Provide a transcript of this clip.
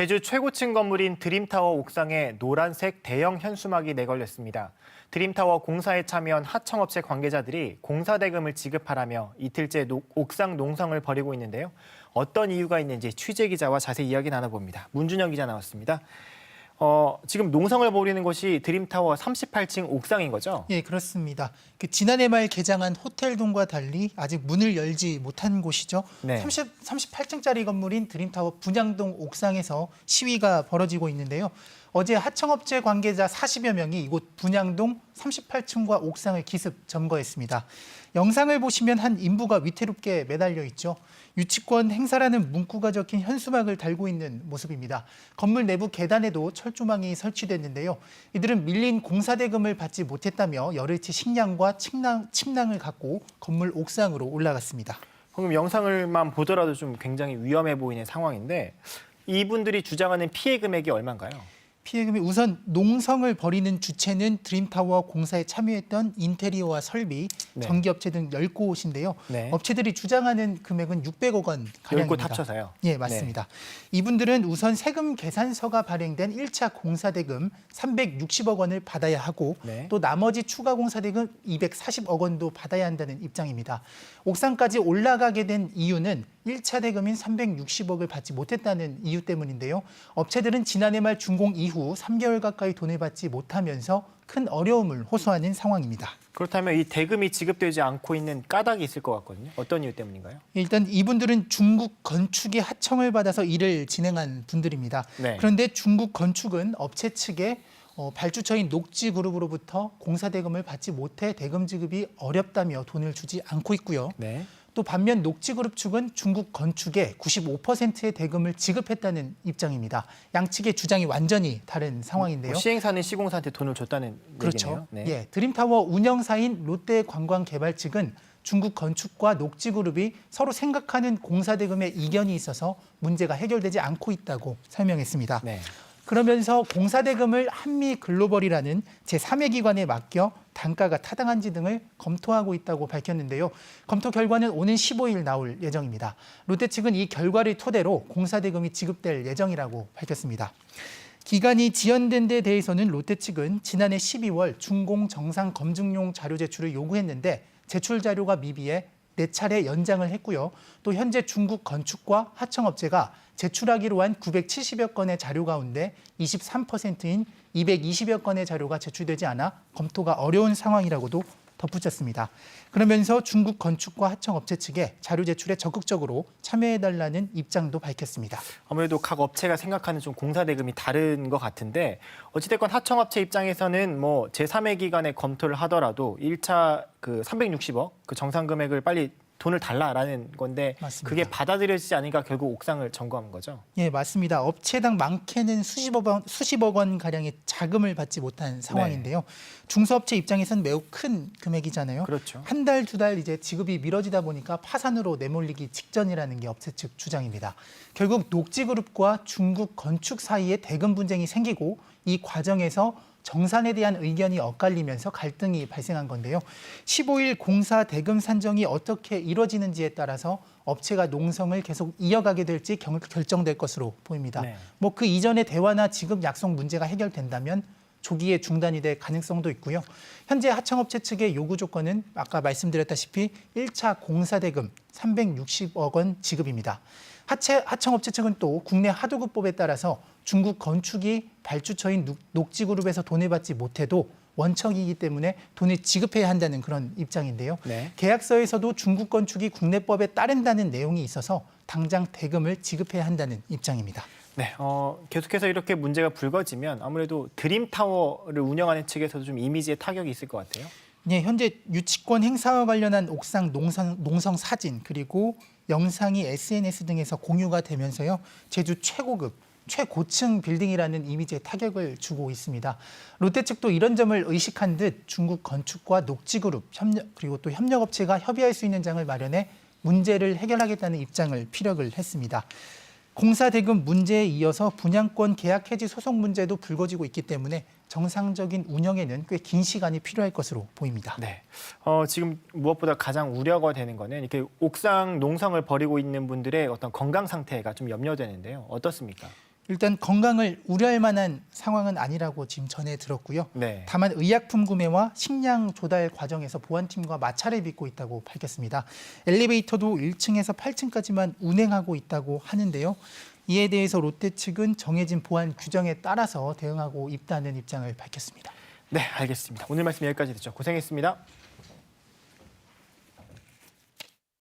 제주 최고층 건물인 드림타워 옥상에 노란색 대형 현수막이 내걸렸습니다. 드림타워 공사에 참여한 하청업체 관계자들이 공사 대금을 지급하라며 이틀째 옥상 농성을 벌이고 있는데요. 어떤 이유가 있는지 취재 기자와 자세히 이야기 나눠봅니다. 문준영 기자 나왔습니다. 지금 농성을 벌이는 곳이 드림타워 38층 옥상인 거죠? 예, 그렇습니다. 지난해 말 개장한 호텔동과 달리 아직 문을 열지 못한 곳이죠. 네. 38층짜리 건물인 드림타워 분양동 옥상에서 시위가 벌어지고 있는데요. 어제 하청업체 관계자 40여 명이 이곳 분양동 38층과 옥상을 기습 점거했습니다. 영상을 보시면 한 인부가 위태롭게 매달려 있죠. 유치권 행사라는 문구가 적힌 현수막을 달고 있는 모습입니다. 건물 내부 계단에도 철조망이 설치됐는데요. 이들은 밀린 공사 대금을 받지 못했다며 열흘치 식량과 침낭을 갖고 건물 옥상으로 올라갔습니다. 방금 영상을만 보더라도 좀 굉장히 위험해 보이는 상황인데 이분들이 주장하는 피해 금액이 얼마인가요? 피해금이 우선 농성을 벌이는 주체는 드림타워 공사에 참여했던 인테리어와 설비, 네. 전기업체 등 10곳인데요. 네. 업체들이 주장하는 금액은 600억 원 가량입니다. 10곳 합쳐서요? 예, 맞습니다. 이분들은 우선 세금 계산서가 발행된 1차 공사대금 360억 원을 받아야 하고 네. 또 나머지 추가 공사대금 240억 원도 받아야 한다는 입장입니다. 옥상까지 올라가게 된 이유는 1차 대금인 360억을 받지 못했다는 이유 때문인데요. 업체들은 지난해 말 준공 이후 3개월 가까이 돈을 받지 못하면서 큰 어려움을 호소하는 상황입니다. 그렇다면 이 대금이 지급되지 않고 있는 까닭이 있을 것 같거든요. 어떤 이유 때문인가요? 일단 이분들은 중국 건축의 하청을 받아서 일을 진행한 분들입니다. 네. 그런데 중국 건축은 업체 측에 발주처인 녹지그룹으로부터 공사대금을 받지 못해 대금 지급이 어렵다며 돈을 주지 않고 있고요. 네. 또 반면 녹지그룹 측은 중국 건축에 95%의 대금을 지급했다는 입장입니다. 양측의 주장이 완전히 다른 상황인데요. 시행사는 시공사한테 돈을 줬다는 그렇죠. 얘기네요. 네. 예, 드림타워 운영사인 롯데관광개발 측은 중국 건축과 녹지그룹이 서로 생각하는 공사대금에 이견이 있어서 문제가 해결되지 않고 있다고 설명했습니다. 네. 그러면서 공사대금을 한미글로벌이라는 제3의 기관에 맡겨 단가가 타당한지 등을 검토하고 있다고 밝혔는데요. 검토 결과는 오는 15일 나올 예정입니다. 롯데 측은 이 결과를 토대로 공사대금이 지급될 예정이라고 밝혔습니다. 기간이 지연된 데 대해서는 롯데 측은 지난해 12월 준공 정상 검증용 자료 제출을 요구했는데 제출 자료가 미비해 4차례 연장을 했고요. 또 현재 중국 건축과 하청업체가 제출하기로 한 970여 건의 자료 가운데 23%인 220여 건의 자료가 제출되지 않아 검토가 어려운 상황이라고도 덧붙였습니다. 그러면서 중국 건축과 하청업체 측에 자료 제출에 적극적으로 참여해달라는 입장도 밝혔습니다. 아무래도 각 업체가 생각하는 좀 공사 대금이 다른 것 같은데 어찌됐건 하청업체 입장에서는 뭐 제3의 기관에 검토를 하더라도 1차 그 360억 그 정상 금액을 빨리 돈을 달라라는 건데 맞습니다. 그게 받아들여지지 않으니까 결국 옥상을 점거한 거죠. 예, 맞습니다. 업체당 많게는 수십억 원 가량의 자금을 받지 못한 상황인데요. 중소업체 입장에서는 매우 큰 금액이잖아요. 그렇죠. 한 달, 두 달 이제 지급이 미뤄지다 보니까 파산으로 내몰리기 직전이라는 게 업체 측 주장입니다. 결국 녹지그룹과 중국 건축 사이에 대금 분쟁이 생기고 이 과정에서 정산에 대한 의견이 엇갈리면서 갈등이 발생한 건데요. 15일 공사 대금 산정이 어떻게 이루어지는지에 따라서 업체가 농성을 계속 이어가게 될지 결정될 것으로 보입니다. 네. 뭐 그 이전의 대화나 지급 약속 문제가 해결된다면 조기에 중단이 될 가능성도 있고요. 현재 하청업체 측의 요구 조건은 아까 말씀드렸다시피 1차 공사대금 360억 원 지급입니다. 하청업체 측은 또 국내 하도급법에 따라서 중국 건축이 발주처인 녹지그룹에서 돈을 받지 못해도 원청이기 때문에 돈을 지급해야 한다는 그런 입장인데요. 네. 계약서에서도 중국 건축이 국내법에 따른다는 내용이 있어서 당장 대금을 지급해야 한다는 입장입니다. 네, 계속해서 이렇게 문제가 불거지면 아무래도 드림타워를 운영하는 측에서도 좀 이미지에 타격이 있을 것 같아요. 네, 현재 유치권 행사와 관련한 옥상 농성 사진 그리고 영상이 SNS 등에서 공유가 되면서요. 제주 최고급, 최고층 빌딩이라는 이미지에 타격을 주고 있습니다. 롯데 측도 이런 점을 의식한 듯 중국 건축과 녹지그룹, 그리고 또 협력업체가 협의할 수 있는 장을 마련해 문제를 해결하겠다는 입장을 피력을 했습니다. 공사 대금 문제에 이어서 분양권 계약 해지 소송 문제도 불거지고 있기 때문에 정상적인 운영에는 꽤 긴 시간이 필요할 것으로 보입니다. 네, 지금 무엇보다 가장 우려가 되는 거는 이렇게 옥상 농성을 벌이고 있는 분들의 어떤 건강 상태가 좀 염려되는데요. 어떻습니까? 일단 건강을 우려할 만한 상황은 아니라고 지금 전해 들었고요. 네. 다만 의약품 구매와 식량 조달 과정에서 보안팀과 마찰을 빚고 있다고 밝혔습니다. 엘리베이터도 1층에서 8층까지만 운행하고 있다고 하는데요. 이에 대해서 롯데 측은 정해진 보안 규정에 따라서 대응하고 있다는 입장을 밝혔습니다. 네, 알겠습니다. 오늘 말씀 여기까지 듣죠. 고생했습니다.